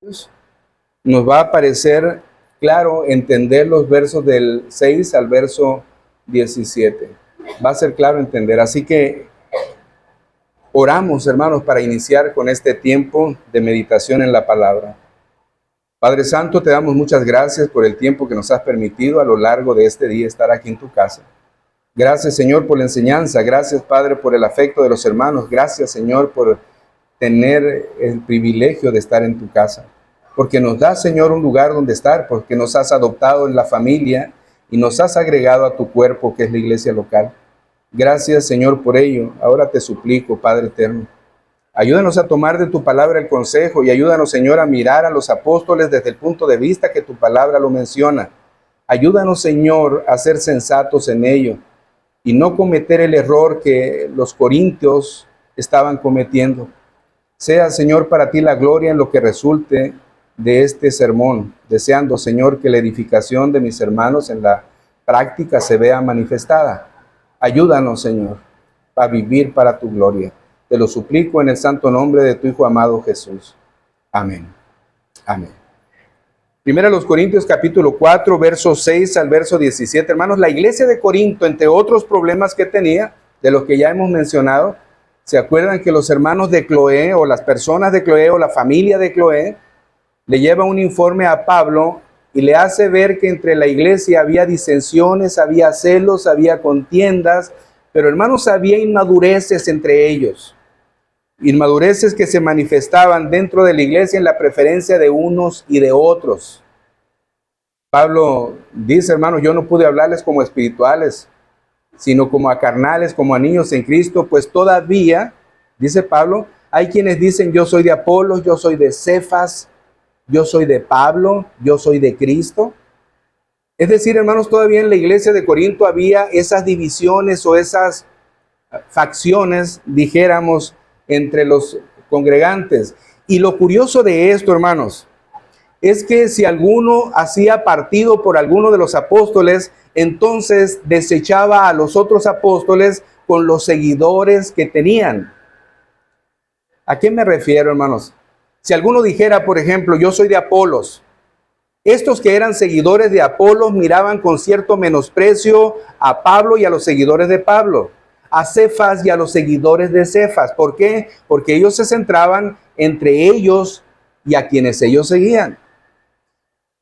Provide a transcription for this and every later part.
nos va a parecer claro entender los versos del 6 al verso 17. Va a ser claro entender. Así que oramos, hermanos, para iniciar con este tiempo de meditación en la palabra. Padre Santo, te damos muchas gracias por el tiempo que nos has permitido a lo largo de este día estar aquí en tu casa. Gracias, Señor, por la enseñanza. Gracias, Padre, por el afecto de los hermanos. Gracias, Señor, por tener el privilegio de estar en tu casa. Porque nos das, Señor, un lugar donde estar, porque nos has adoptado en la familia y nos has agregado a tu cuerpo, que es la iglesia local. Gracias, Señor, por ello. Ahora te suplico, Padre eterno, ayúdanos a tomar de tu palabra el consejo y ayúdanos, Señor, a mirar a los apóstoles desde el punto de vista que tu palabra lo menciona. Ayúdanos, Señor, a ser sensatos en ello y no cometer el error que los corintios estaban cometiendo. Sea, Señor, para ti la gloria en lo que resulte de este sermón, deseando, Señor, que la edificación de mis hermanos en la práctica se vea manifestada. Ayúdanos, Señor, a vivir para tu gloria. Te lo suplico en el santo nombre de tu Hijo amado Jesús. Amén. Amén. Primero los Corintios capítulo 4, verso 6 al verso 17. Hermanos, la iglesia de Corinto, entre otros problemas que tenía, de los que ya hemos mencionado, ¿se acuerdan que los hermanos de Cloé o las personas de Cloé o la familia de Cloé le lleva un informe a Pablo y le hace ver que entre la iglesia había disensiones, había celos, había contiendas, pero hermanos, había inmadureces entre ellos? Inmadureces que se manifestaban dentro de la iglesia en la preferencia de unos y de otros. Pablo dice, hermanos, yo no pude hablarles como espirituales, sino como a carnales, como a niños en Cristo, pues todavía, dice Pablo, hay quienes dicen yo soy de Apolos, yo soy de Cefas, yo soy de Pablo, yo soy de Cristo. Es decir, hermanos, todavía en la iglesia de Corinto había esas divisiones o esas facciones, dijéramos, entre los congregantes. Y lo curioso de esto, hermanos, es que si alguno hacía partido por alguno de los apóstoles, entonces desechaba a los otros apóstoles con los seguidores que tenían. ¿A qué me refiero, hermanos? Si alguno dijera, por ejemplo, yo soy de Apolos, estos que eran seguidores de Apolos miraban con cierto menosprecio a Pablo y a los seguidores de Pablo, a Cefas y a los seguidores de Cefas. ¿Por qué? Porque ellos se centraban entre ellos y a quienes ellos seguían.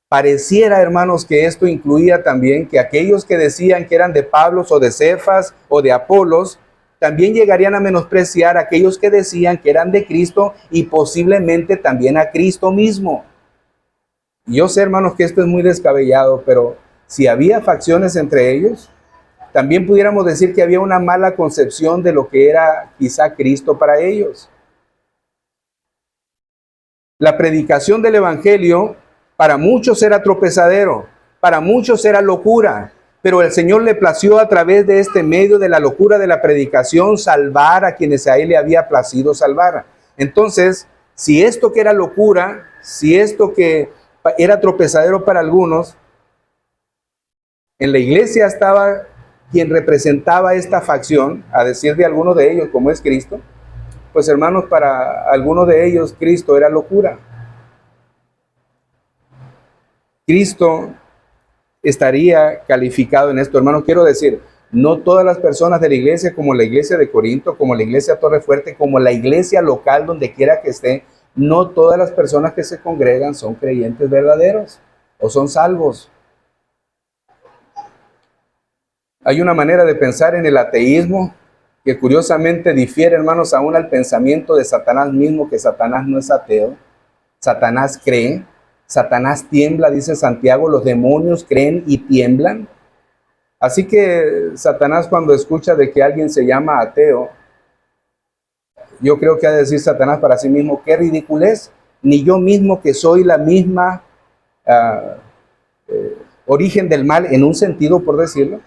Pareciera, hermanos, que esto incluía también que aquellos que decían que eran de Pablo o de Cefas o de Apolos, también llegarían a menospreciar a aquellos que decían que eran de Cristo y posiblemente también a Cristo mismo. Yo sé, hermanos, que esto es muy descabellado, pero si había facciones entre ellos, también pudiéramos decir que había una mala concepción de lo que era quizá Cristo para ellos. La predicación del Evangelio para muchos era tropezadero, para muchos era locura, pero el Señor le plació a través de este medio de la locura de la predicación salvar a quienes a Él le había placido salvar. Entonces, si esto que era locura, si esto que era tropezadero para algunos, en la iglesia estaba quien representaba esta facción, a decir de alguno de ellos, como es Cristo, pues hermanos, para algunos de ellos Cristo era locura. Cristo estaría calificado en esto, hermanos. Quiero decir, no todas las personas de la iglesia, como la iglesia de Corinto, como la iglesia Torre Fuerte, como la iglesia local, donde quiera que esté, no todas las personas que se congregan son creyentes verdaderos o son salvos. Hay una manera de pensar en el ateísmo que curiosamente difiere, hermanos, aún al pensamiento de Satanás mismo, que Satanás no es ateo. Satanás cree, Satanás tiembla, dice Santiago, los demonios creen y tiemblan. Así que Satanás, cuando escucha de que alguien se llama ateo, yo creo que ha de decir Satanás para sí mismo, qué ridiculez, ni yo mismo que soy la misma origen del mal en un sentido, por decirlo,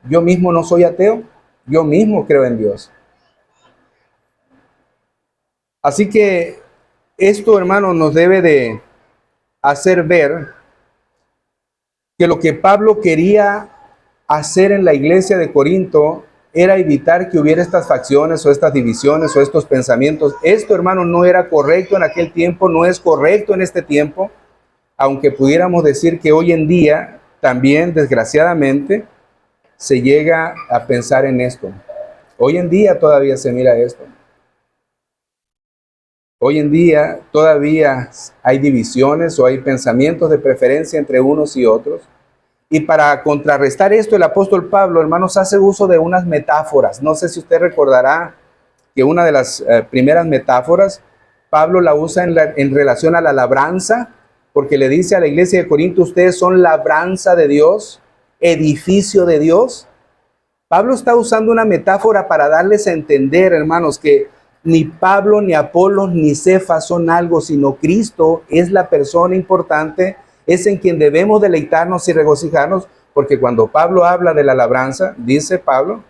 yo mismo no soy ateo, yo mismo creo en Dios. Así que esto, hermanos, nos debe de hacer ver que lo que Pablo quería hacer en la iglesia de Corinto era evitar que hubiera estas facciones o estas divisiones o estos pensamientos. Esto, hermano, no era correcto en aquel tiempo, no es correcto en este tiempo, aunque pudiéramos decir que hoy en día también, desgraciadamente, se llega a pensar en esto. Hoy en día todavía se mira esto. Hoy en día todavía hay divisiones o hay pensamientos de preferencia entre unos y otros. Y para contrarrestar esto, el apóstol Pablo, hermanos, hace uso de unas metáforas. No sé si usted recordará que una de las primeras metáforas, Pablo la usa en relación a la labranza, porque le dice a la iglesia de Corinto, ustedes son labranza de Dios, edificio de Dios. Pablo está usando una metáfora para darles a entender, hermanos, que ni Pablo, ni Apolos, ni Cefas son algo, sino Cristo es la persona importante, es en quien debemos deleitarnos y regocijarnos, porque cuando Pablo habla de la labranza, dice Pablo,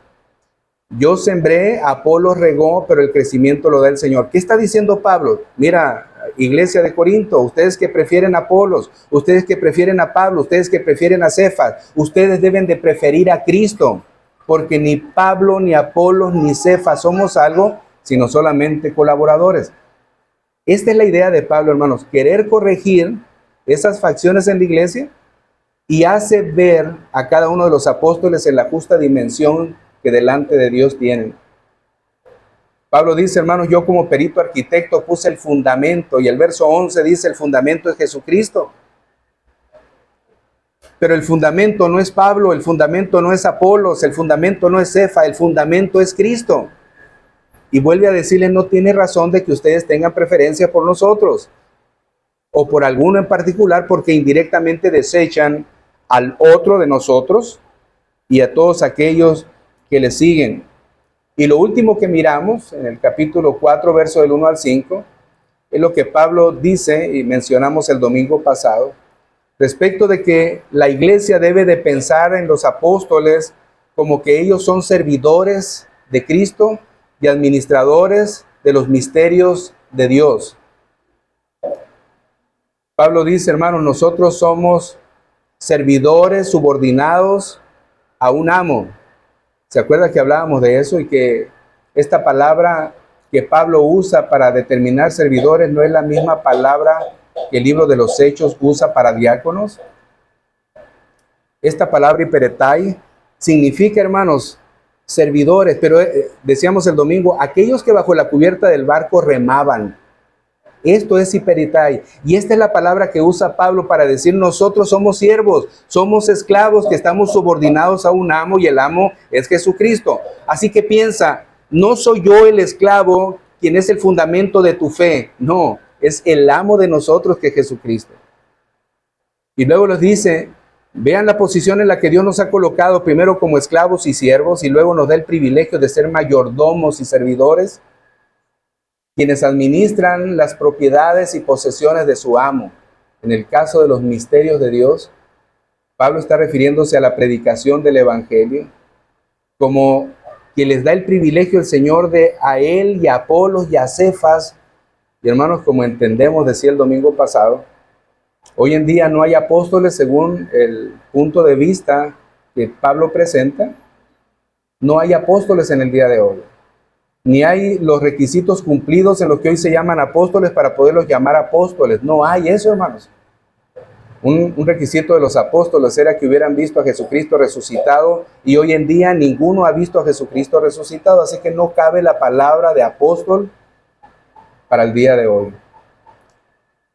yo sembré, Apolos regó, pero el crecimiento lo da el Señor. ¿Qué está diciendo Pablo? Mira, iglesia de Corinto, ustedes que prefieren a Apolos, ustedes que prefieren a Pablo, ustedes que prefieren a Cefas, ustedes deben de preferir a Cristo, porque ni Pablo, ni Apolos, ni Cefas somos algo, sino solamente colaboradores. Esta es la idea de Pablo, hermanos, querer corregir esas facciones en la iglesia y hace ver a cada uno de los apóstoles en la justa dimensión que delante de Dios tienen. Pablo dice, hermanos, yo como perito arquitecto puse el fundamento, y el verso 11 dice, el fundamento es Jesucristo. Pero el fundamento no es Pablo, el fundamento no es Apolos, el fundamento no es Cefa, el fundamento es Cristo. Y vuelve a decirle, no tiene razón de que ustedes tengan preferencia por nosotros, o por alguno en particular, porque indirectamente desechan al otro de nosotros y a todos aquellos que le siguen. Y lo último que miramos en el capítulo 4, verso del 1 al 5, es lo que Pablo dice, y mencionamos el domingo pasado, respecto de que la iglesia debe de pensar en los apóstoles como que ellos son servidores de Cristo y administradores de los misterios de Dios. Pablo dice, hermanos, nosotros somos servidores subordinados a un amo. ¿Se acuerda que hablábamos de eso y que esta palabra que Pablo usa para determinar servidores no es la misma palabra que el libro de los Hechos usa para diáconos? Esta palabra hiperetai significa, hermanos, servidores, pero decíamos el domingo, aquellos que bajo la cubierta del barco remaban. Esto es hiperetai. Y esta es la palabra que usa Pablo para decir nosotros somos siervos, somos esclavos que estamos subordinados a un amo y el amo es Jesucristo. Así que piensa, no soy yo el esclavo quien es el fundamento de tu fe. No, es el amo de nosotros que es Jesucristo. Y luego les dice, vean la posición en la que Dios nos ha colocado primero como esclavos y siervos y luego nos da el privilegio de ser mayordomos y servidores, quienes administran las propiedades y posesiones de su amo. En el caso de los misterios de Dios, Pablo está refiriéndose a la predicación del Evangelio, como que les da el privilegio el Señor de a él y a Apolos y a Cefas. Y hermanos, como entendemos, decía el domingo pasado, hoy en día no hay apóstoles según el punto de vista que Pablo presenta. No hay apóstoles en el día de hoy. Ni hay los requisitos cumplidos en los que hoy se llaman apóstoles para poderlos llamar apóstoles. No hay eso, hermanos. Un requisito de los apóstoles era que hubieran visto a Jesucristo resucitado y hoy en día ninguno ha visto a Jesucristo resucitado. Así que no cabe la palabra de apóstol para el día de hoy.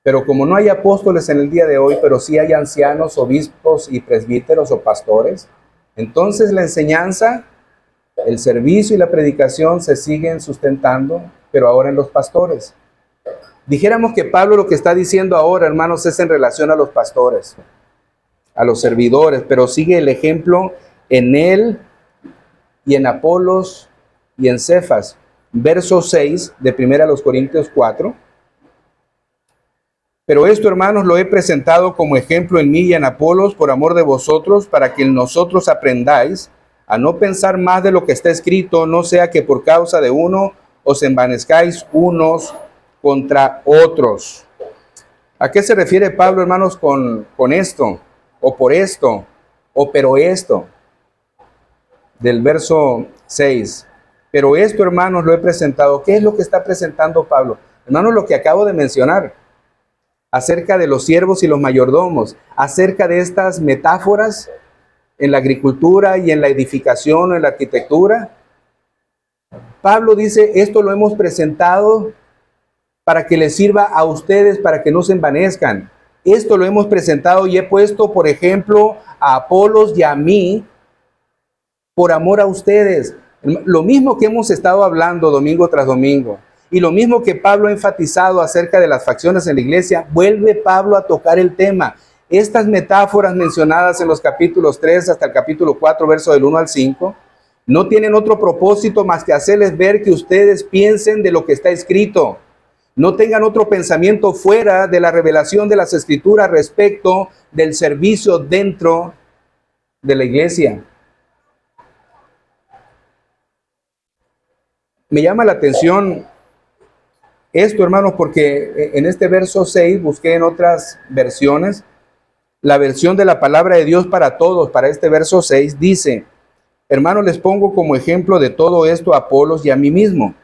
Pero como no hay apóstoles en el día de hoy, pero sí hay ancianos, obispos y presbíteros o pastores, entonces la enseñanza, el servicio y la predicación se siguen sustentando, pero ahora en los pastores. Dijéramos que Pablo lo que está diciendo ahora, hermanos, es en relación a los pastores, a los servidores, pero sigue el ejemplo en él y en Apolos y en Cefas. Verso 6 de 1 Corintios 4. Pero esto, hermanos, lo he presentado como ejemplo en mí y en Apolos por amor de vosotros, para que en nosotros aprendáis a no pensar más de lo que está escrito, no sea que por causa de uno os envanezcáis unos contra otros. ¿A qué se refiere Pablo, hermanos, con esto? O por esto, o pero esto. del verso 6. Pero esto, hermanos, lo he presentado. ¿Qué es lo que está presentando Pablo? Hermanos, lo que acabo de mencionar, acerca de los siervos y los mayordomos, acerca de estas metáforas en la agricultura y en la edificación, en la arquitectura. Pablo dice, esto lo hemos presentado para que les sirva a ustedes, para que no se envanezcan. Esto lo hemos presentado y he puesto, por ejemplo, a Apolos y a mí, por amor a ustedes. Lo mismo que hemos estado hablando domingo tras domingo, y lo mismo que Pablo ha enfatizado acerca de las facciones en la iglesia, vuelve Pablo a tocar el tema. Estas metáforas mencionadas en los capítulos 3 hasta el capítulo 4, verso del 1 al 5, no tienen otro propósito más que hacerles ver que ustedes piensen de lo que está escrito. No tengan otro pensamiento fuera de la revelación de las Escrituras respecto del servicio dentro de la iglesia. Me llama la atención esto, hermanos, porque en este verso 6 busqué en otras versiones, la versión de la palabra de Dios para todos, para este verso 6, dice, hermanos, les pongo como ejemplo de todo esto a Apolos y a mí mismo.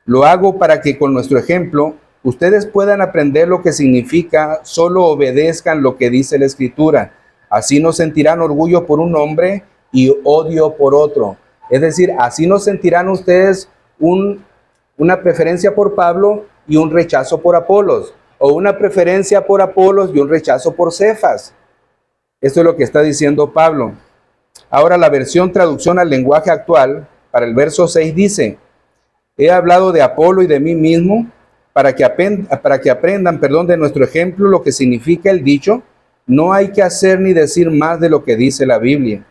Lo hago para que con nuestro ejemplo ustedes puedan aprender lo que significa solo obedezcan lo que dice la Escritura. Así no sentirán orgullo por un hombre y odio por otro. Es decir, así no sentirán ustedes una preferencia por Pablo y un rechazo por Apolos, o una preferencia por Apolos y un rechazo por Cefas. Esto es lo que está diciendo Pablo. Ahora la versión traducción al lenguaje actual, para el verso 6 dice, he hablado de Apolo y de mí mismo para que aprendan, de nuestro ejemplo lo que significa el dicho, no hay que hacer ni decir más de lo que dice la Biblia.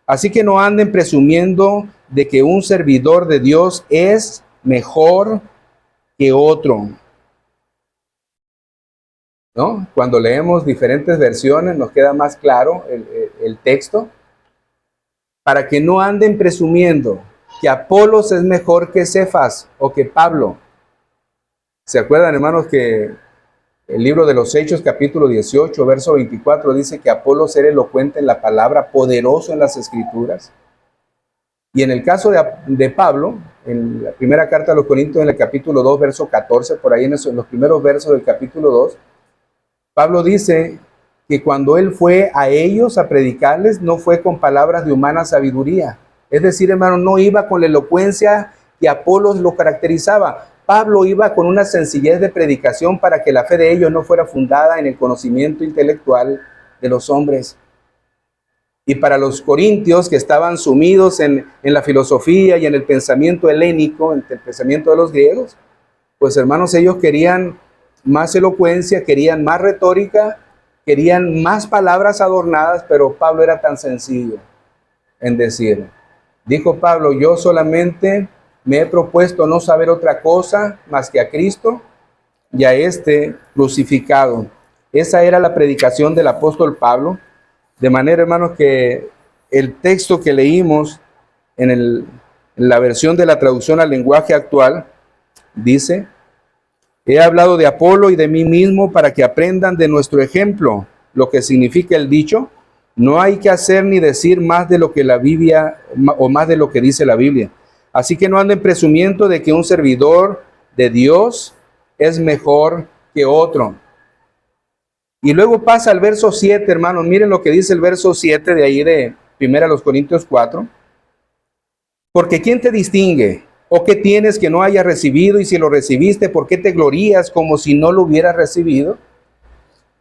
Así que no anden presumiendo de que un servidor de Dios es mejor que otro. ¿No? Cuando leemos diferentes versiones nos queda más claro el texto. Para que no anden presumiendo que Apolos es mejor que Cefas o que Pablo. ¿Se acuerdan, hermanos, que el libro de los Hechos, capítulo 18, verso 24, dice que Apolos era elocuente en la palabra, poderoso en las Escrituras? Y en el caso de Pablo, en la primera carta a los Corintios, en el capítulo 2, verso 14, por ahí en los primeros versos del capítulo 2, Pablo dice que cuando él fue a ellos a predicarles, no fue con palabras de humana sabiduría. Es decir, hermano, no iba con la elocuencia que Apolos lo caracterizaba. Pablo iba con una sencillez de predicación para que la fe de ellos no fuera fundada en el conocimiento intelectual de los hombres. Y para los corintios que estaban sumidos en la filosofía y en el pensamiento helénico, en el pensamiento de los griegos, pues hermanos, ellos querían más elocuencia, querían más retórica, querían más palabras adornadas, pero Pablo era tan sencillo en decir. Dijo Pablo, yo solamente me he propuesto no saber otra cosa más que a Cristo y a este crucificado. Esa era la predicación del apóstol Pablo. De manera, hermanos, que el texto que leímos en la versión de la traducción al lenguaje actual dice, he hablado de Apolo y de mí mismo para que aprendan de nuestro ejemplo lo que significa el dicho, no hay que hacer ni decir más de lo que la Biblia, o más de lo que dice la Biblia. Así que no anden presumiendo de que un servidor de Dios es mejor que otro. Y luego pasa al verso 7, hermanos. Miren lo que dice el verso 7 de ahí de 1 Corintios 4. Porque ¿quién te distingue? ¿O qué tienes que no hayas recibido? Y si lo recibiste, ¿por qué te glorías como si no lo hubieras recibido?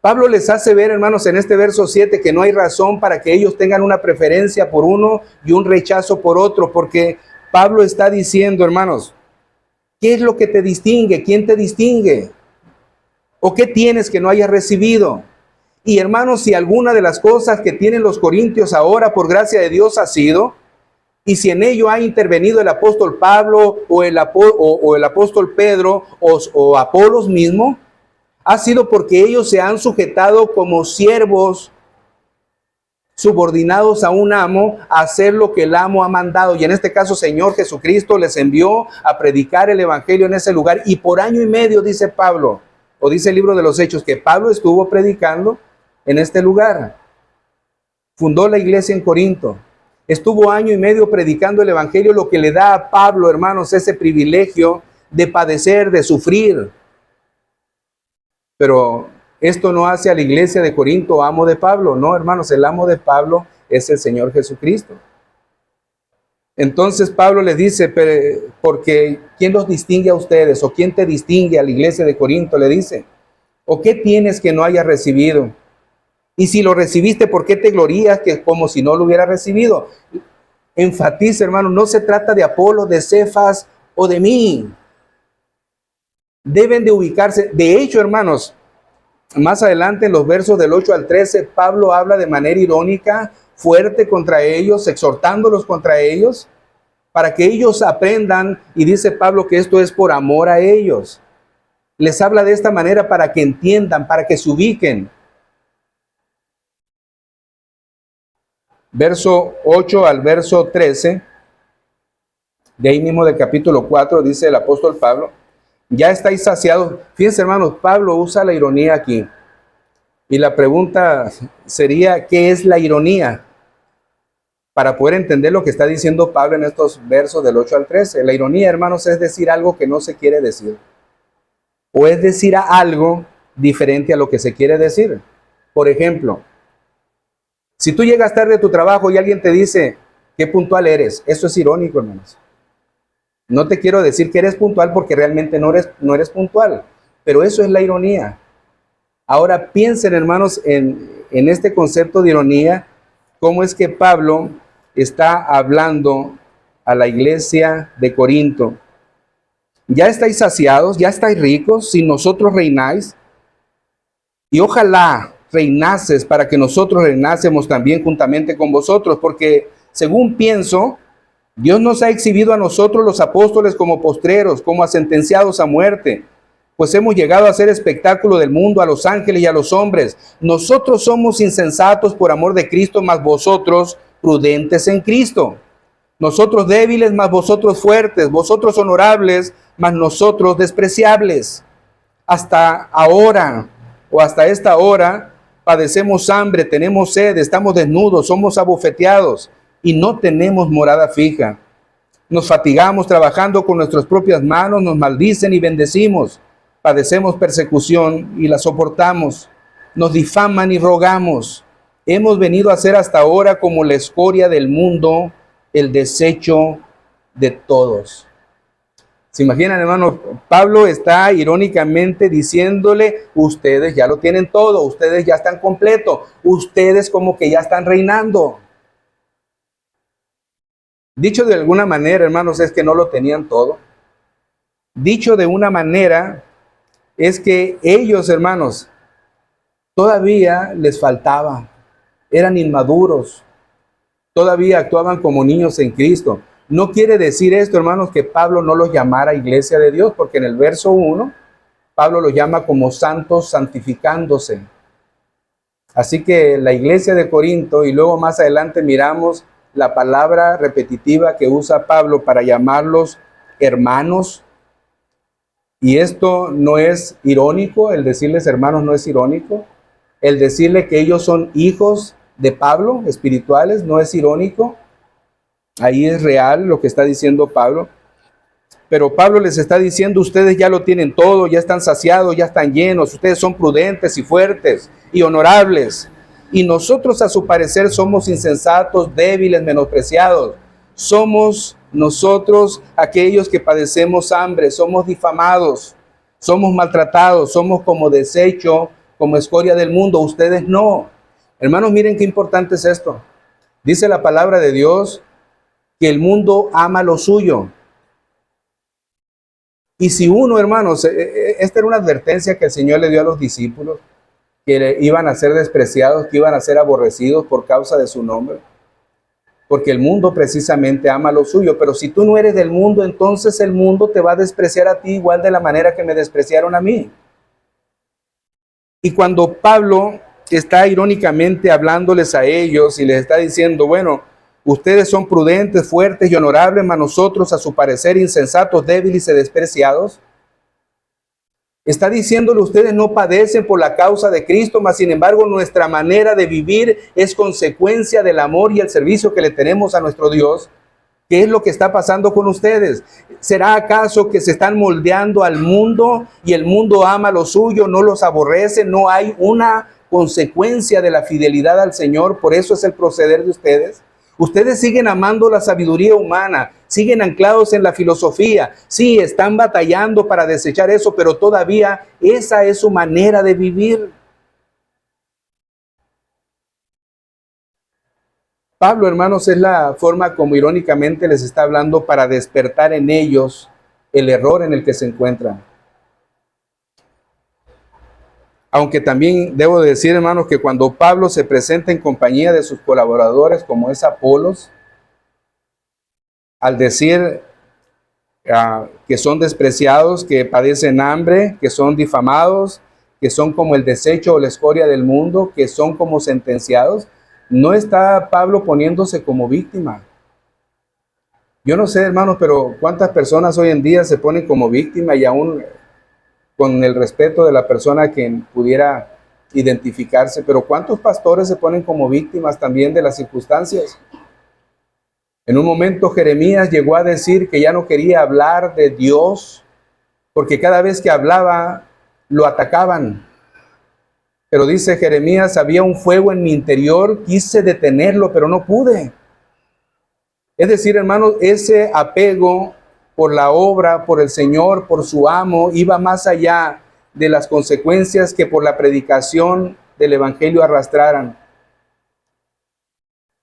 Pablo les hace ver, hermanos, en este verso 7 que no hay razón para que ellos tengan una preferencia por uno y un rechazo por otro, porque Pablo está diciendo, hermanos, ¿qué es lo que te distingue? ¿Quién te distingue? ¿O qué tienes que no hayas recibido? Y hermanos, si alguna de las cosas que tienen los corintios ahora por gracia de Dios ha sido, y si en ello ha intervenido el apóstol Pablo o el apóstol Pedro o Apolos mismo, ha sido porque ellos se han sujetado como siervos subordinados a un amo a hacer lo que el amo ha mandado. Y en este caso, Señor Jesucristo les envió a predicar el evangelio en ese lugar. Y por año y medio, dice Pablo, o dice el libro de los Hechos, que Pablo estuvo predicando en este lugar. Fundó la iglesia en Corinto. Estuvo año y medio predicando el evangelio, lo que le da a Pablo, hermanos, ese privilegio de padecer, de sufrir. Pero esto no hace a la iglesia de Corinto amo de Pablo. No, hermanos, el amo de Pablo es el Señor Jesucristo. Entonces Pablo les dice, porque ¿quién los distingue a ustedes? ¿O quién te distingue a la iglesia de Corinto? Le dice. ¿O qué tienes que no hayas recibido? Y si lo recibiste, ¿por qué te glorías que como si no lo hubieras recibido? Enfatiza, hermano, no se trata de Apolo, de Cefas o de mí. Deben de ubicarse. De hecho, hermanos, más adelante en los versos del 8 al 13, Pablo habla de manera irónica, fuerte contra ellos, exhortándolos contra ellos, para que ellos aprendan, y dice Pablo que esto es por amor a ellos. Les habla de esta manera para que entiendan, para que se ubiquen. Verso 8 al verso 13, de ahí mismo del capítulo 4, dice el apóstol Pablo, ya estáis saciados. Fíjense, hermanos, Pablo usa la ironía aquí. Y la pregunta sería, ¿qué es la ironía? Para poder entender lo que está diciendo Pablo en estos versos del 8 al 13. La ironía, hermanos, es decir algo que no se quiere decir. O es decir algo diferente a lo que se quiere decir. Por ejemplo, si tú llegas tarde a tu trabajo y alguien te dice, qué puntual eres, eso es irónico, hermanos. No te quiero decir que eres puntual porque realmente no eres puntual, pero eso es la ironía. Ahora piensen, hermanos, en este concepto de ironía, cómo es que Pablo está hablando a la iglesia de Corinto. Ya estáis saciados, ya estáis ricos, si nosotros reináis, y ojalá reinases para que nosotros reinásemos también juntamente con vosotros, porque según pienso, Dios nos ha exhibido a nosotros los apóstoles como postreros, como a sentenciados a muerte, pues hemos llegado a ser espectáculo del mundo, a los ángeles y a los hombres. Nosotros somos insensatos por amor de Cristo, mas vosotros prudentes en Cristo. Nosotros débiles, mas vosotros fuertes. Vosotros honorables, mas nosotros despreciables. Hasta ahora, o hasta esta hora, padecemos hambre, tenemos sed, estamos desnudos, somos abofeteados y no tenemos morada fija. Nos fatigamos trabajando con nuestras propias manos, nos maldicen y bendecimos. Padecemos persecución y la soportamos. Nos difaman y rogamos. Hemos venido a ser hasta ahora como la escoria del mundo, el desecho de todos. ¿Se imaginan, hermano? Pablo está irónicamente diciéndole, ustedes ya lo tienen todo, ustedes ya están completos, ustedes como que ya están reinando. Dicho de alguna manera, hermanos, es que no lo tenían todo. Dicho de una manera, es que ellos, hermanos, todavía les faltaba, eran inmaduros, todavía actuaban como niños en Cristo. No quiere decir esto, hermanos, que Pablo no los llamara iglesia de Dios, porque en el verso 1, Pablo los llama como santos santificándose. Así que la iglesia de Corinto, y luego más adelante miramos la palabra repetitiva que usa Pablo para llamarlos hermanos. Y esto no es irónico, el decirles hermanos no es irónico. El decirle que ellos son hijos de Pablo, espirituales, no es irónico. Ahí es real lo que está diciendo Pablo. Pero Pablo les está diciendo, ustedes ya lo tienen todo, ya están saciados, ya están llenos, ustedes son prudentes y fuertes y honorables. Y nosotros a su parecer somos insensatos, débiles, menospreciados. Somos nosotros aquellos que padecemos hambre, somos difamados, somos maltratados, somos como desecho, como escoria del mundo. Ustedes no. Hermanos, miren qué importante es esto. Dice la palabra de Dios que el mundo ama lo suyo. Y si uno, hermanos, esta era una advertencia que el Señor le dio a los discípulos, que iban a ser despreciados, que iban a ser aborrecidos por causa de su nombre. Porque el mundo precisamente ama lo suyo. Pero si tú no eres del mundo, entonces el mundo te va a despreciar a ti igual de la manera que me despreciaron a mí. Y cuando Pablo está irónicamente hablándoles a ellos y les está diciendo, bueno, ustedes son prudentes, fuertes y honorables, mas nosotros a su parecer insensatos, débiles y despreciados. Está diciéndole, ustedes no padecen por la causa de Cristo, mas sin embargo nuestra manera de vivir es consecuencia del amor y el servicio que le tenemos a nuestro Dios. ¿Qué es lo que está pasando con ustedes? ¿Será acaso que se están moldeando al mundo y el mundo ama lo suyo, no los aborrece? No hay una consecuencia de la fidelidad al Señor, por eso es el proceder de ustedes. Ustedes siguen amando la sabiduría humana, siguen anclados en la filosofía. Sí, están batallando para desechar eso, pero todavía esa es su manera de vivir. Pablo, hermanos, es la forma como irónicamente les está hablando para despertar en ellos el error en el que se encuentran. Aunque también debo decir, hermanos, que cuando Pablo se presenta en compañía de sus colaboradores, como es Apolos, al decir que son despreciados, que padecen hambre, que son difamados, que son como el desecho o la escoria del mundo, que son como sentenciados, no está Pablo poniéndose como víctima. Yo no sé, hermanos, pero cuántas personas hoy en día se ponen como víctima y aún con el respeto de la persona que pudiera identificarse, pero cuántos pastores se ponen como víctimas también de las circunstancias. En un momento Jeremías llegó a decir que ya no quería hablar de Dios porque cada vez que hablaba lo atacaban. Pero dice Jeremías, había un fuego en mi interior, quise detenerlo, pero no pude. Es decir, hermanos, ese apego por la obra, por el Señor, por su amo, iba más allá de las consecuencias que por la predicación del Evangelio arrastraran.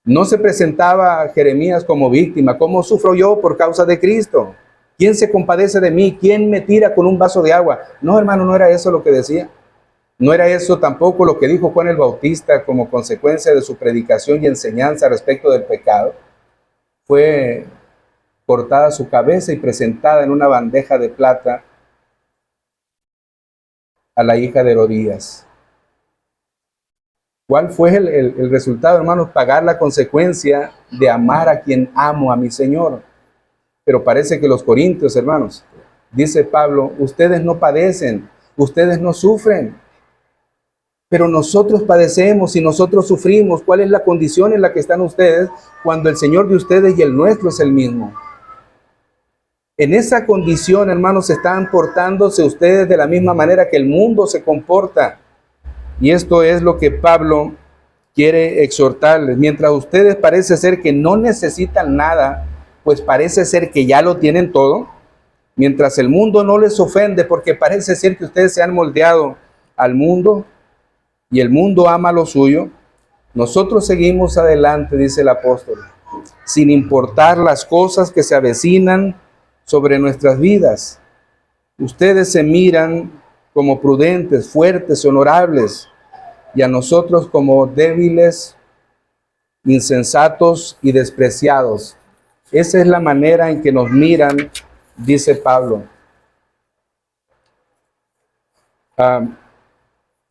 No se presentaba Jeremías como víctima. ¿Cómo sufro yo por causa de Cristo? ¿Quién se compadece de mí? ¿Quién me tira con un vaso de agua? No, hermano, no era eso lo que decía. No era eso tampoco lo que dijo Juan el Bautista como consecuencia de su predicación y enseñanza respecto del pecado. Fue cortada su cabeza y presentada en una bandeja de plata a la hija de Herodías. ¿Cuál fue el resultado, hermanos? Pagar la consecuencia de amar a quien amo, a mi Señor. Pero parece que los corintios, hermanos, dice Pablo, ustedes no padecen, ustedes no sufren, pero nosotros padecemos y nosotros sufrimos. ¿Cuál es la condición en la que están ustedes cuando el Señor de ustedes y el nuestro es el mismo? En esa condición, hermanos, están portándose ustedes de la misma manera que el mundo se comporta. Y esto es lo que Pablo quiere exhortarles. Mientras ustedes parece ser que no necesitan nada, pues parece ser que ya lo tienen todo. Mientras el mundo no les ofende, porque parece ser que ustedes se han moldeado al mundo y el mundo ama lo suyo. Nosotros seguimos adelante, dice el apóstol, sin importar las cosas que se avecinan sobre nuestras vidas. Ustedes se miran como prudentes, fuertes, honorables, y a nosotros como débiles, insensatos y despreciados. Esa es la manera en que nos miran, dice Pablo.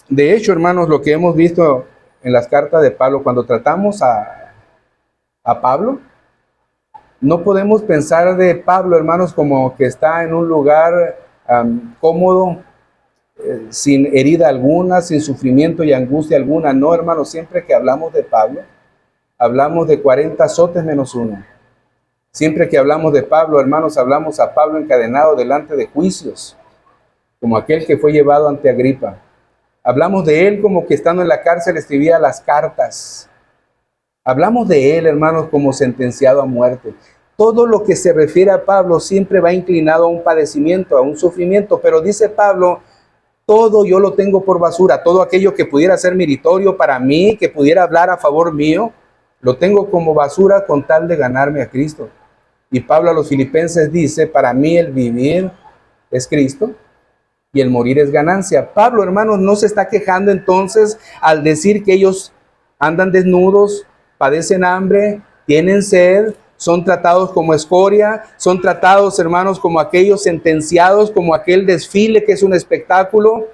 De hecho, hermanos, lo que hemos visto en las cartas de Pablo, cuando tratamos a Pablo, no podemos pensar de Pablo, hermanos, como que está en un lugar cómodo, sin herida alguna, sin sufrimiento y angustia alguna. No, hermanos, siempre que hablamos de Pablo, hablamos de 40 azotes menos uno. Siempre que hablamos de Pablo, hermanos, hablamos a Pablo encadenado delante de juicios, como aquel que fue llevado ante Agripa. Hablamos de él como que estando en la cárcel escribía las cartas. Hablamos de él, hermanos, como sentenciado a muerte. Todo lo que se refiere a Pablo siempre va inclinado a un padecimiento, a un sufrimiento, pero dice Pablo, todo yo lo tengo por basura, todo aquello que pudiera ser meritorio para mí, que pudiera hablar a favor mío, lo tengo como basura con tal de ganarme a Cristo. Y Pablo a los filipenses dice, para mí el vivir es Cristo y el morir es ganancia. Pablo, hermanos, no se está quejando entonces al decir que ellos andan desnudos, padecen hambre, tienen sed, son tratados como escoria, son tratados, hermanos, como aquellos sentenciados, como aquel desfile que es un espectáculo,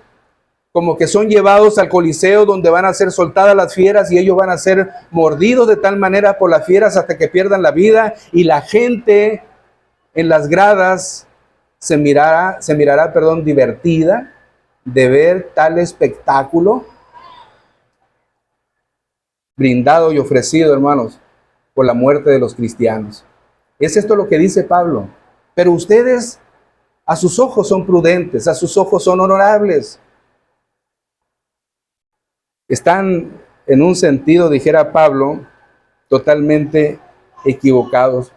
como que son llevados al Coliseo donde van a ser soltadas las fieras y ellos van a ser mordidos de tal manera por las fieras hasta que pierdan la vida, y la gente en las gradas se mirará, divertida de ver tal espectáculo brindado y ofrecido, hermanos, por la muerte de los cristianos. Es esto lo que dice Pablo. Pero ustedes a sus ojos son prudentes, a sus ojos son honorables. Están en un sentido, dijera Pablo, totalmente equivocados.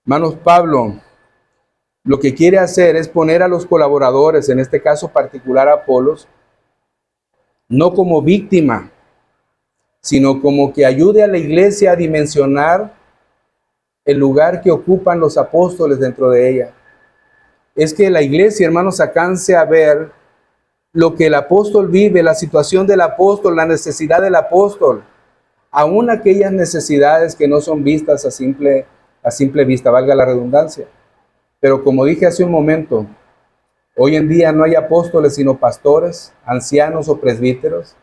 Hermanos, Pablo lo que quiere hacer es poner a los colaboradores, en este caso particular a Apolos, no como víctima, sino como que ayude a la iglesia a dimensionar el lugar que ocupan los apóstoles dentro de ella. Es que la iglesia, hermanos, alcance a ver lo que el apóstol vive, la situación del apóstol, la necesidad del apóstol, aún aquellas necesidades que no son vistas a simple vista, valga la redundancia. Pero como dije hace un momento, hoy en día no hay apóstoles sino pastores, ancianos o presbíteros.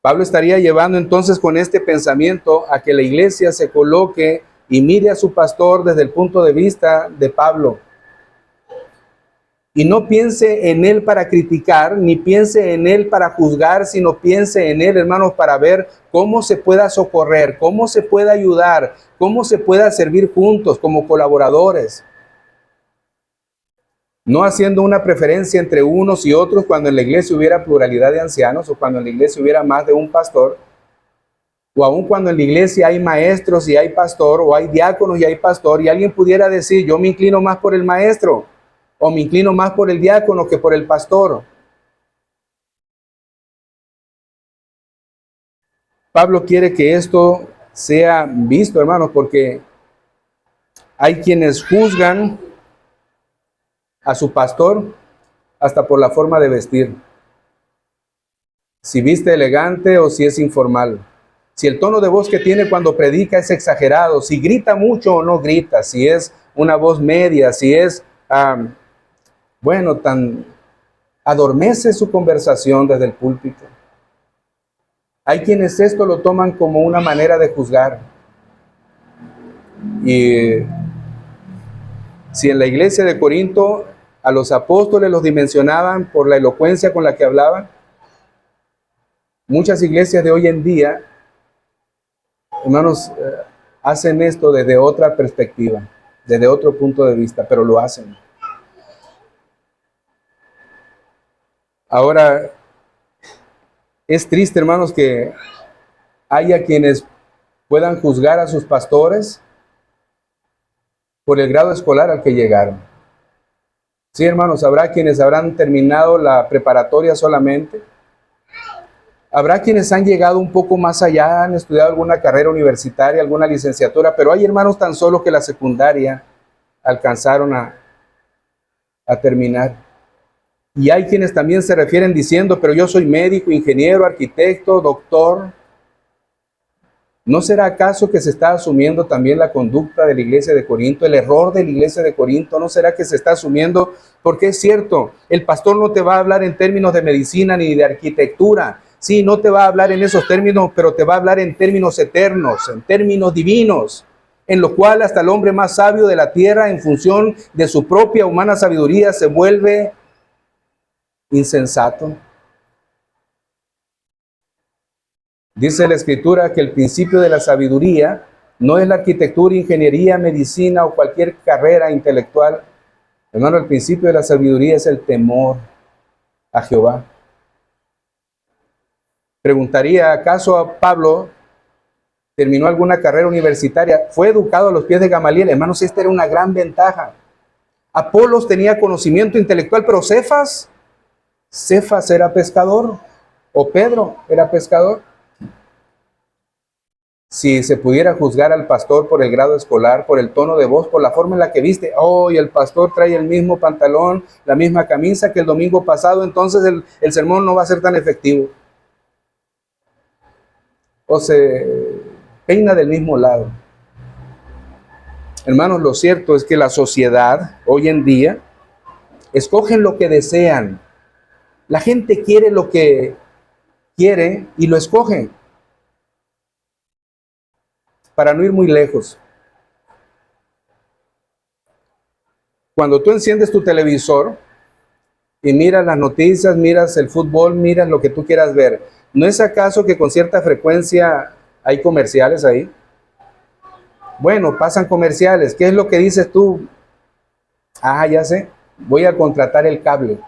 Pablo estaría llevando entonces con este pensamiento a que la iglesia se coloque y mire a su pastor desde el punto de vista de Pablo. Y no piense en él para criticar, ni piense en él para juzgar, sino piense en él, hermanos, para ver cómo se pueda socorrer, cómo se pueda ayudar, cómo se pueda servir juntos como colaboradores. No haciendo una preferencia entre unos y otros cuando en la iglesia hubiera pluralidad de ancianos o cuando en la iglesia hubiera más de un pastor, o aun cuando en la iglesia hay maestros y hay pastor, o hay diáconos y hay pastor, y alguien pudiera decir, yo me inclino más por el maestro, o me inclino más por el diácono que por el pastor. Pablo quiere que esto sea visto, hermanos, porque hay quienes juzgan a su pastor hasta por la forma de vestir. Si viste elegante o si es informal. Si el tono de voz que tiene cuando predica es exagerado, si grita mucho o no grita, si es una voz media, si es, tan adormece su conversación desde el púlpito. Hay quienes esto lo toman como una manera de juzgar. Y si en la iglesia de Corinto a los apóstoles los dimensionaban por la elocuencia con la que hablaban, muchas iglesias de hoy en día, hermanos, hacen esto desde otra perspectiva, desde otro punto de vista, pero lo hacen. Ahora, es triste, hermanos, que haya quienes puedan juzgar a sus pastores por el grado escolar al que llegaron. Sí, hermanos, habrá quienes habrán terminado la preparatoria solamente. Habrá quienes han llegado un poco más allá, han estudiado alguna carrera universitaria, alguna licenciatura, pero hay hermanos tan solo que la secundaria alcanzaron a terminar. Y hay quienes también se refieren diciendo, pero yo soy médico, ingeniero, arquitecto, doctor. ¿No será acaso que se está asumiendo también la conducta de la iglesia de Corinto, el error de la iglesia de Corinto? ¿No será que se está asumiendo? Porque es cierto, el pastor no te va a hablar en términos de medicina ni de arquitectura. Sí, no te va a hablar en esos términos, pero te va a hablar en términos eternos, en términos divinos, en lo cual hasta el hombre más sabio de la tierra, en función de su propia humana sabiduría, se vuelve insensato. Dice la Escritura que el principio de la sabiduría no es la arquitectura, ingeniería, medicina o cualquier carrera intelectual. Hermano, el principio de la sabiduría es el temor a Jehová. Preguntaría, ¿acaso a Pablo terminó alguna carrera universitaria? ¿Fue educado a los pies de Gamaliel? Hermanos, esta era una gran ventaja. Apolos tenía conocimiento intelectual, pero Cefas era pescador, o Pedro era pescador. Si se pudiera juzgar al pastor por el grado escolar, por el tono de voz, por la forma en la que viste, y el pastor trae el mismo pantalón, la misma camisa que el domingo pasado, entonces el sermón no va a ser tan efectivo. O se peina del mismo lado. Hermanos, lo cierto es que la sociedad hoy en día escogen lo que desean. La gente quiere lo que quiere y lo escogen. Para no ir muy lejos, cuando tú enciendes tu televisor y miras las noticias, miras el fútbol, miras lo que tú quieras ver. ¿No es acaso que con cierta frecuencia hay comerciales ahí? Bueno, pasan comerciales. ¿Qué es lo que dices tú? Ah, ya sé, voy a contratar el cable.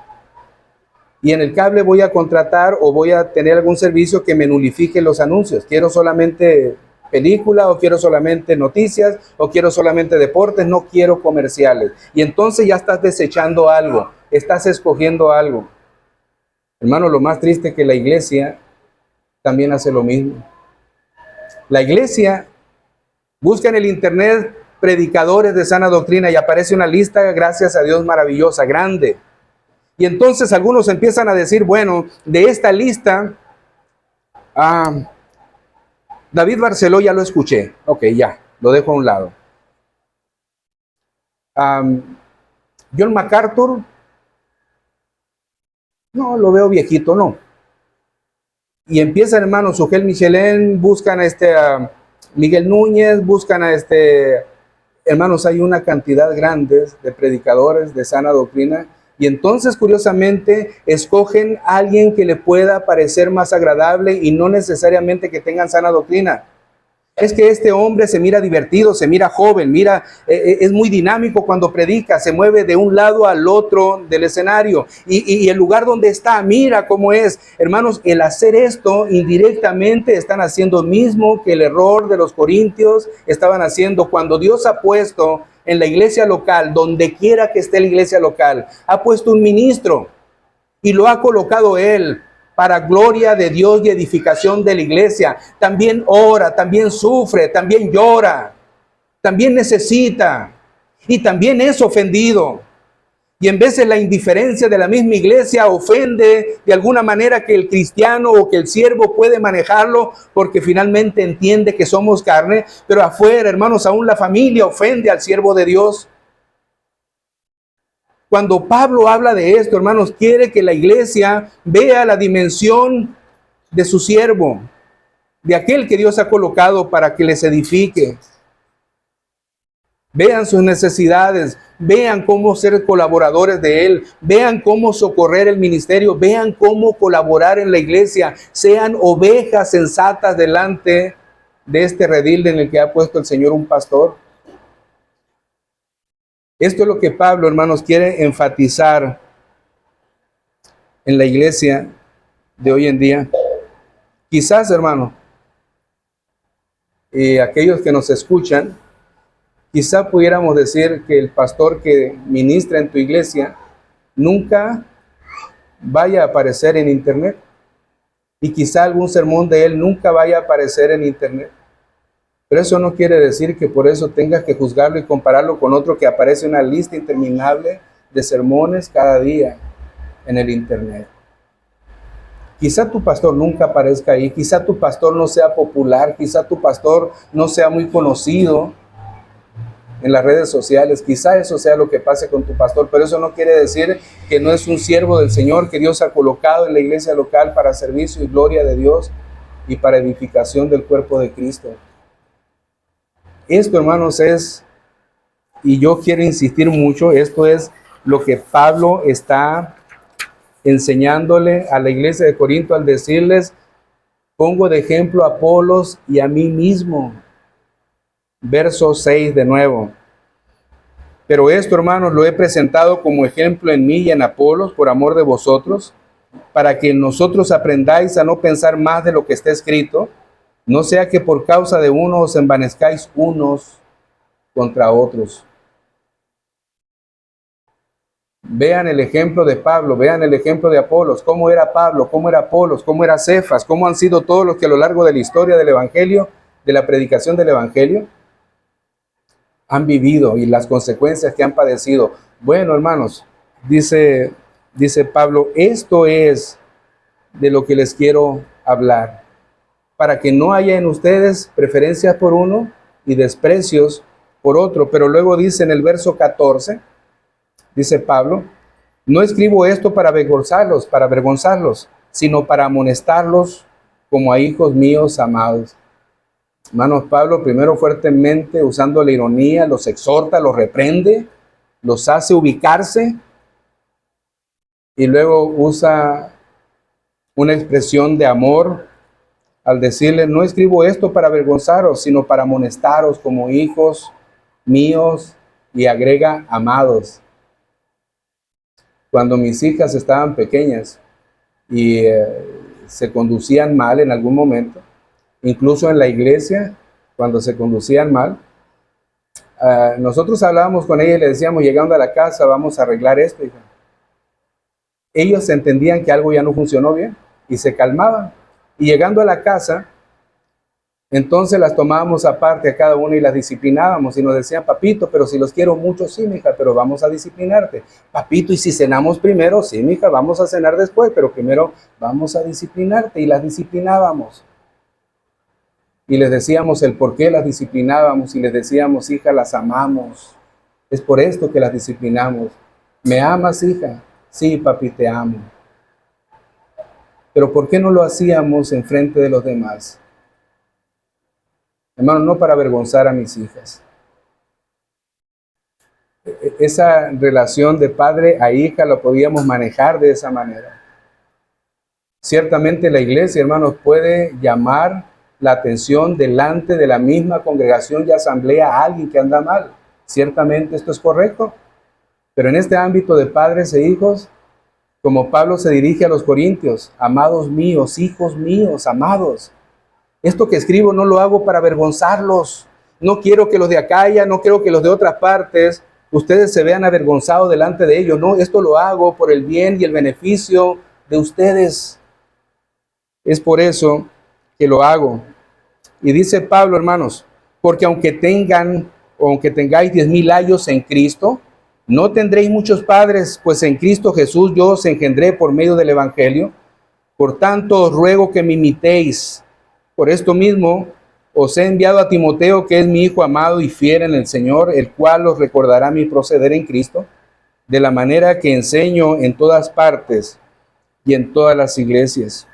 Y en el cable voy a contratar o voy a tener algún servicio que me nulifique los anuncios. Quiero solamente película, o quiero solamente noticias, o quiero solamente deportes, no quiero comerciales. Y entonces ya estás desechando algo, estás escogiendo algo. Hermano, lo más triste es que la iglesia también hace lo mismo. La iglesia busca en el internet predicadores de sana doctrina y aparece una lista, gracias a Dios, maravillosa, grande. Y entonces algunos empiezan a decir, bueno, de esta lista, David Barceló ya lo escuché. Ok, ya, lo dejo a un lado. John MacArthur, no, lo veo viejito, no. Y empiezan, hermanos, Sugel Michelén, buscan a Miguel Núñez, buscan hermanos, hay una cantidad grande de predicadores de sana doctrina. Y entonces, curiosamente, escogen a alguien que le pueda parecer más agradable y no necesariamente que tengan sana doctrina. Es que este hombre se mira divertido, se mira joven, es muy dinámico cuando predica, se mueve de un lado al otro del escenario y el lugar donde está, mira cómo es. Hermanos, el hacer esto indirectamente están haciendo lo mismo que el error de los corintios estaban haciendo cuando Dios ha puesto en la iglesia local, donde quiera que esté la iglesia local, ha puesto un ministro y lo ha colocado él para gloria de Dios y edificación de la iglesia. También ora, también sufre, también llora, también necesita y también es ofendido. Y en veces la indiferencia de la misma iglesia ofende de alguna manera que el cristiano o que el siervo puede manejarlo porque finalmente entiende que somos carne, pero afuera, hermanos, aún la familia ofende al siervo de Dios. Cuando Pablo habla de esto, hermanos, quiere que la iglesia vea la dimensión de su siervo, de aquel que Dios ha colocado para que les edifique. Vean sus necesidades, vean cómo ser colaboradores de él, vean cómo socorrer el ministerio, vean cómo colaborar en la iglesia, sean ovejas sensatas delante de este redil en el que ha puesto el Señor un pastor. Esto es lo que Pablo, hermanos, quiere enfatizar en la iglesia de hoy en día. Quizás, hermano, y aquellos que nos escuchan, quizá pudiéramos decir que el pastor que ministra en tu iglesia nunca vaya a aparecer en internet. Y quizá algún sermón de él nunca vaya a aparecer en internet. Pero eso no quiere decir que por eso tengas que juzgarlo y compararlo con otro que aparece en una lista interminable de sermones cada día en el internet. Quizá tu pastor nunca aparezca ahí, quizá tu pastor no sea popular, quizá tu pastor no sea muy conocido en las redes sociales, quizá eso sea lo que pase con tu pastor, pero eso no quiere decir que no es un siervo del Señor que Dios ha colocado en la iglesia local para servicio y gloria de Dios y para edificación del cuerpo de Cristo. Esto, hermanos, y yo quiero insistir mucho, esto es lo que Pablo está enseñándole a la iglesia de Corinto al decirles, pongo de ejemplo a Apolos y a mí mismo. Verso 6 de nuevo. Pero esto, hermanos, lo he presentado como ejemplo en mí y en Apolos por amor de vosotros, para que nosotros aprendáis a no pensar más de lo que está escrito, no sea que por causa de uno os envanezcáis unos contra otros. Vean el ejemplo de Pablo, vean el ejemplo de Apolos, cómo era Pablo, cómo era Apolos, cómo era Cefas, cómo han sido todos los que a lo largo de la historia del Evangelio, de la predicación del Evangelio, han vivido y las consecuencias que han padecido. Bueno, hermanos, dice Pablo, esto es de lo que les quiero hablar, para que no haya en ustedes preferencias por uno y desprecios por otro. Pero luego dice en el verso 14, dice Pablo, no escribo esto para avergonzarlos, sino para amonestarlos como a hijos míos amados. Hermanos, Pablo primero fuertemente usando la ironía, los exhorta, los reprende, los hace ubicarse Y luego usa una expresión de amor al decirle, no escribo esto para avergonzaros, sino para amonestaros como hijos míos, y agrega, amados. Cuando mis hijas estaban pequeñas y se conducían mal en algún momento, incluso en la iglesia, cuando se conducían mal, nosotros hablábamos con ella y le decíamos, llegando a la casa, vamos a arreglar esto, hija. Ellos entendían que algo ya no funcionó bien y se calmaban. Y llegando a la casa, entonces las tomábamos aparte a cada una y las disciplinábamos y nos decían, papito, pero si los quiero mucho, sí, mija, pero vamos a disciplinarte. Papito, y si cenamos primero, sí, mija, vamos a cenar después, pero primero vamos a disciplinarte. Y las disciplinábamos. Y les decíamos el por qué las disciplinábamos y les decíamos, hija, las amamos. Es por esto que las disciplinamos. ¿Me amas, hija? Sí, papi, te amo. Pero ¿por qué no lo hacíamos en frente de los demás? Hermano, no para avergonzar a mis hijas. Esa relación de padre a hija la podíamos manejar de esa manera. Ciertamente la iglesia, hermanos, puede llamar la atención delante de la misma congregación y asamblea a alguien que anda mal. Ciertamente esto es correcto. Pero en este ámbito de padres e hijos, como Pablo se dirige a los corintios, amados míos, hijos míos, amados. Esto que escribo no lo hago para avergonzarlos. No quiero que los de Acaya, no quiero que los de otras partes, ustedes se vean avergonzados delante de ellos. No, esto lo hago por el bien y el beneficio de ustedes. Es por eso que lo hago. Y dice Pablo, hermanos, porque aunque tengáis 10,000 años en Cristo, no tendréis muchos padres, pues en Cristo Jesús yo os engendré por medio del Evangelio. Por tanto, os ruego que me imitéis. Por esto mismo, os he enviado a Timoteo, que es mi hijo amado y fiel en el Señor, el cual os recordará mi proceder en Cristo, de la manera que enseño en todas partes y en todas las iglesias.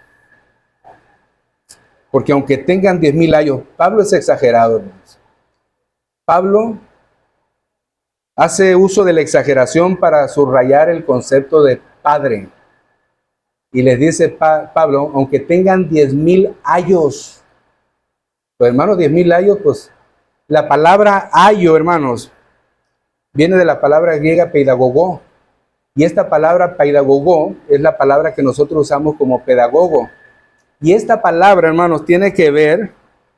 Porque aunque tengan 10,000 años, Pablo es exagerado, hermanos. Pablo hace uso de la exageración para subrayar el concepto de padre. Y les dice Pablo, aunque tengan 10,000 años. Pues hermanos, 10,000 años, pues la palabra ayo, hermanos, viene de la palabra griega peidagogó. Y esta palabra peidagogó es la palabra que nosotros usamos como pedagogo. Y esta palabra, hermanos, tiene que ver,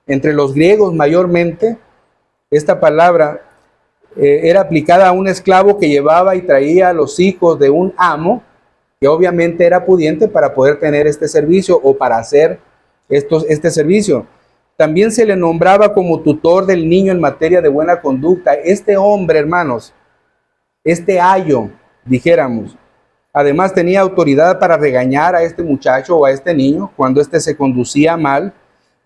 entre los griegos mayormente, esta palabra era aplicada a un esclavo que llevaba y traía a los hijos de un amo, que obviamente era pudiente para poder tener este servicio o para hacer este servicio. También se le nombraba como tutor del niño en materia de buena conducta. Este hombre, hermanos, este ayo, dijéramos, además tenía autoridad para regañar a este muchacho o a este niño cuando éste se conducía mal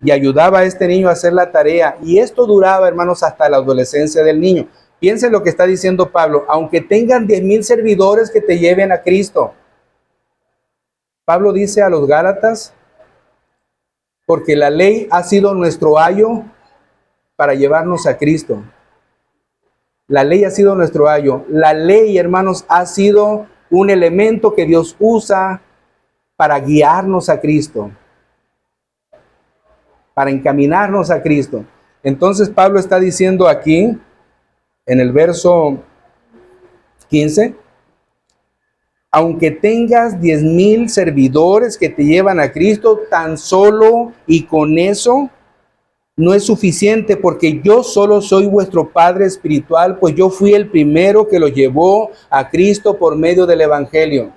y ayudaba a este niño a hacer la tarea. Y esto duraba, hermanos, hasta la adolescencia del niño. Piensen lo que está diciendo Pablo, aunque tengan 10,000 servidores que te lleven a Cristo. Pablo dice a los Gálatas, porque la ley ha sido nuestro ayo para llevarnos a Cristo. La ley ha sido nuestro ayo. La ley, hermanos, ha sido un elemento que Dios usa para guiarnos a Cristo, para encaminarnos a Cristo. Entonces Pablo está diciendo aquí, en el verso 15, aunque tengas 10,000 servidores que te llevan a Cristo, tan solo y con eso no es suficiente, porque yo solo soy vuestro padre espiritual, pues yo fui el primero que lo llevó a Cristo por medio del Evangelio.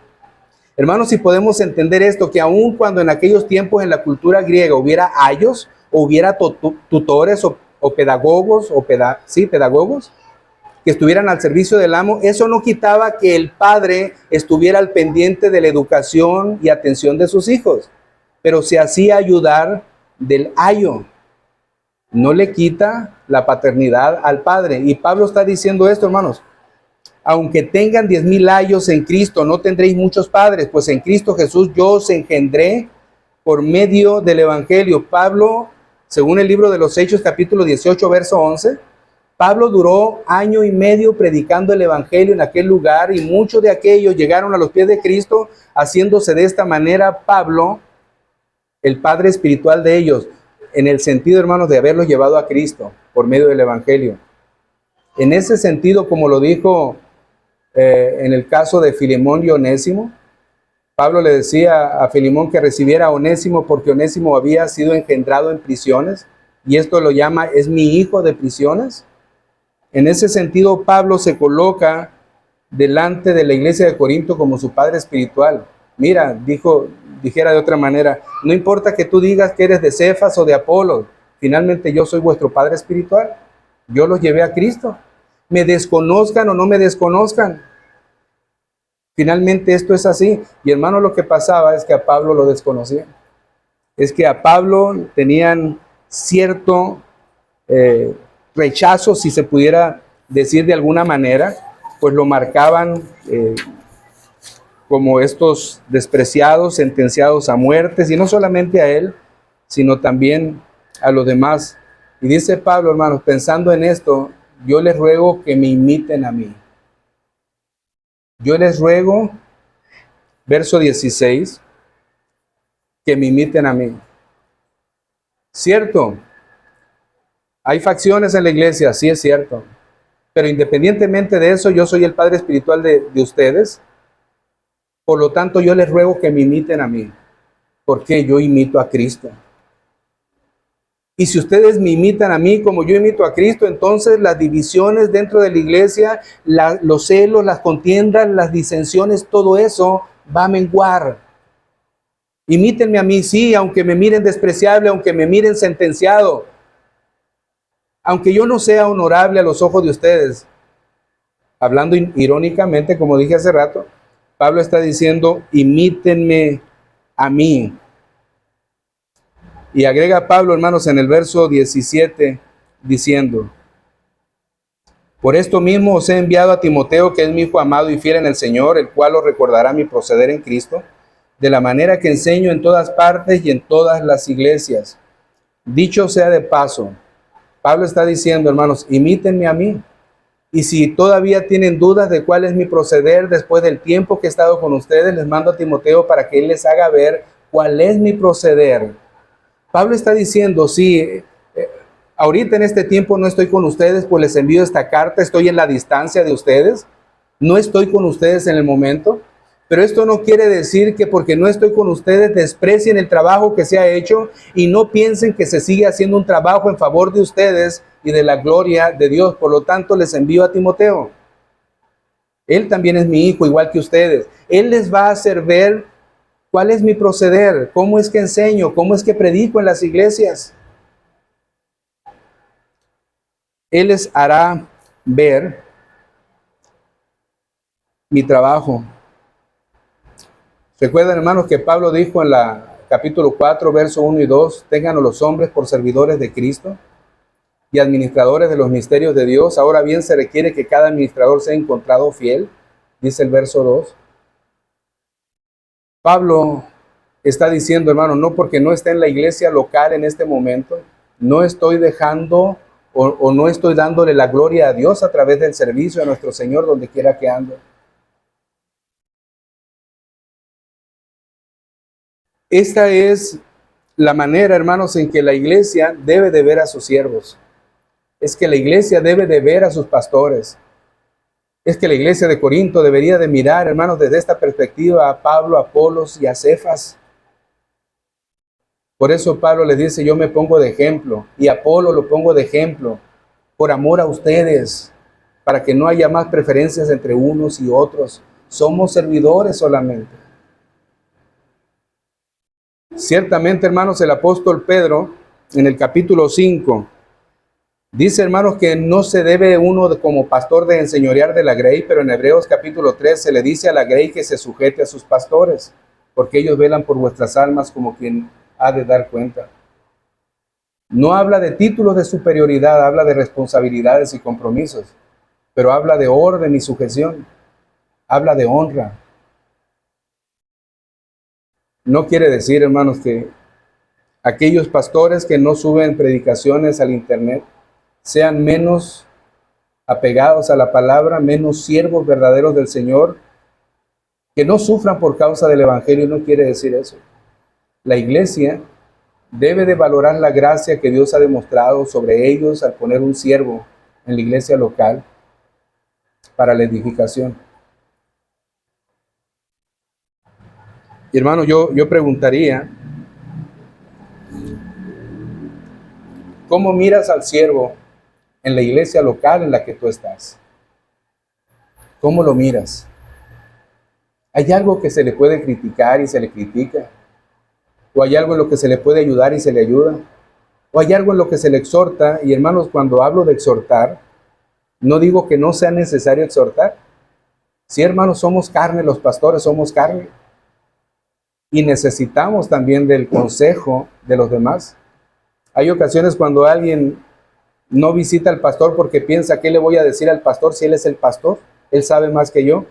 Hermanos, si podemos entender esto, que aun cuando en aquellos tiempos en la cultura griega hubiera ayos, o hubiera tutores o pedagogos, pedagogos, que estuvieran al servicio del amo, eso no quitaba que el padre estuviera al pendiente de la educación y atención de sus hijos, pero se hacía ayudar del ayo. No le quita la paternidad al padre. Y Pablo está diciendo esto, hermanos. Aunque tengan 10,000 ayos en Cristo, no tendréis muchos padres, pues en Cristo Jesús yo os engendré por medio del Evangelio. Pablo, según el libro de los Hechos, capítulo 18, verso 11, Pablo duró 1 año y medio predicando el evangelio en aquel lugar y muchos de aquellos llegaron a los pies de Cristo, haciéndose de esta manera Pablo el padre espiritual de ellos, en el sentido, hermanos, de haberlos llevado a Cristo por medio del evangelio. En ese sentido, como lo dijo en el caso de Filemón y Onésimo, Pablo le decía a Filemón que recibiera a Onésimo porque Onésimo había sido engendrado en prisiones, y esto lo llama, es mi hijo de prisiones. En ese sentido, Pablo se coloca delante de la iglesia de Corinto como su padre espiritual. Mira, dijera de otra manera, no importa que tú digas que eres de Cefas o de Apolo, finalmente yo soy vuestro padre espiritual. Yo los llevé a Cristo. Me desconozcan o no me desconozcan. Finalmente esto es así. Y hermano, lo que pasaba es que a Pablo lo desconocían. Es que a Pablo tenían cierto rechazo, si se pudiera decir de alguna manera, pues lo marcaban como estos despreciados, sentenciados a muertes, y no solamente a él, sino también a los demás. Y dice Pablo, hermanos, pensando en esto, yo les ruego que me imiten a mí. Yo les ruego, verso 16, que me imiten a mí. ¿Cierto? Hay facciones en la iglesia, sí es cierto. Pero independientemente de eso, yo soy el padre espiritual de ustedes. Por lo tanto, yo les ruego que me imiten a mí, porque yo imito a Cristo. Y si ustedes me imitan a mí como yo imito a Cristo, entonces las divisiones dentro de la iglesia, los celos, las contiendas, las disensiones, todo eso va a menguar. Imítenme a mí, sí, aunque me miren despreciable, aunque me miren sentenciado, aunque yo no sea honorable a los ojos de ustedes. Hablando irónicamente, como dije hace rato, Pablo está diciendo, imítenme a mí. Y agrega Pablo, hermanos, en el verso 17, diciendo, por esto mismo os he enviado a Timoteo, que es mi hijo amado y fiel en el Señor, el cual os recordará mi proceder en Cristo, de la manera que enseño en todas partes y en todas las iglesias. Dicho sea de paso, Pablo está diciendo, hermanos, imítenme a mí. Y si todavía tienen dudas de cuál es mi proceder después del tiempo que he estado con ustedes, les mando a Timoteo para que él les haga ver cuál es mi proceder. Pablo está diciendo, sí, ahorita en este tiempo no estoy con ustedes, pues les envío esta carta, estoy en la distancia de ustedes, no estoy con ustedes en el momento, pero esto no quiere decir que porque no estoy con ustedes desprecien el trabajo que se ha hecho y no piensen que se sigue haciendo un trabajo en favor de ustedes y de la gloria de Dios. Por lo tanto, les envío a Timoteo. Él también es mi hijo, igual que ustedes. Él les va a hacer ver cuál es mi proceder, cómo es que enseño, cómo es que predico en las iglesias. Él les hará ver mi trabajo. Recuerden, hermanos, que Pablo dijo en la capítulo 4, verso 1 y 2, tengan a los hombres por servidores de Cristo y administradores de los misterios de Dios. Ahora bien, se requiere que cada administrador sea encontrado fiel, dice el verso 2. Pablo está diciendo, hermano, no porque no esté en la iglesia local en este momento, no estoy dejando o no estoy dándole la gloria a Dios a través del servicio de nuestro Señor donde quiera que ande. Esta es la manera, hermanos, en que la iglesia debe de ver a sus siervos. Es que la iglesia debe de ver a sus pastores. Es que la iglesia de Corinto debería de mirar, hermanos, desde esta perspectiva a Pablo, a Apolos y a Cefas. Por eso Pablo les dice, yo me pongo de ejemplo, y Apolo lo pongo de ejemplo, por amor a ustedes, para que no haya más preferencias entre unos y otros. Somos servidores solamente. Ciertamente, hermanos, el apóstol Pedro, en el capítulo 5, dice, hermanos, que no se debe uno como pastor de enseñorear de la grey, pero en Hebreos capítulo 3 se le dice a la grey que se sujete a sus pastores, porque ellos velan por vuestras almas como quien ha de dar cuenta. No habla de títulos de superioridad, habla de responsabilidades y compromisos, pero habla de orden y sujeción, habla de honra. No quiere decir, hermanos, que aquellos pastores que no suben predicaciones al internet sean menos apegados a la palabra, menos siervos verdaderos del Señor, que no sufran por causa del Evangelio. No quiere decir eso. La iglesia debe de valorar la gracia que Dios ha demostrado sobre ellos al poner un siervo en la iglesia local para la edificación. Y hermano, yo preguntaría, ¿cómo miras al siervo en la iglesia local en la que tú estás? ¿Cómo lo miras? ¿Hay algo que se le puede criticar y se le critica? ¿O hay algo en lo que se le puede ayudar y se le ayuda? ¿O hay algo en lo que se le exhorta? Y hermanos, cuando hablo de exhortar, no digo que no sea necesario exhortar. Sí, hermanos, somos carne, los pastores somos carne. Y necesitamos también del consejo de los demás. Hay ocasiones cuando alguien no visita al pastor porque piensa, ¿qué le voy a decir al pastor si él es el pastor? Él sabe más que yo.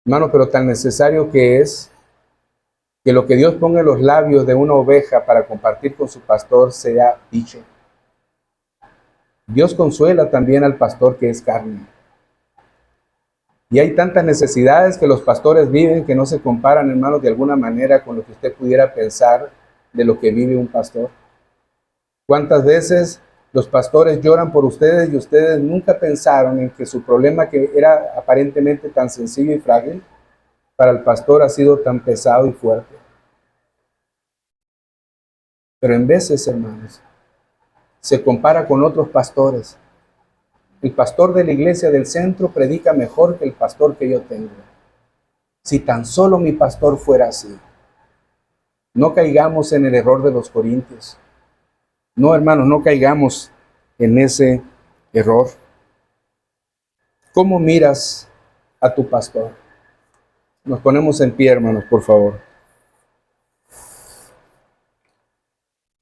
Hermano, pero tan necesario que es que lo que Dios ponga en los labios de una oveja para compartir con su pastor sea dicho. Dios consuela también al pastor que es carne. Y hay tantas necesidades que los pastores viven que no se comparan, hermanos, de alguna manera con lo que usted pudiera pensar de lo que vive un pastor. ¿Cuántas veces los pastores lloran por ustedes y ustedes nunca pensaron en que su problema, que era aparentemente tan sencillo y frágil, para el pastor ha sido tan pesado y fuerte? Pero en veces, hermanos, se compara con otros pastores. El pastor de la iglesia del centro predica mejor que el pastor que yo tengo. Si tan solo mi pastor fuera así. No caigamos en el error de los corintios. No, hermanos, no caigamos en ese error. ¿Cómo miras a tu pastor? Nos ponemos en pie, hermanos, por favor.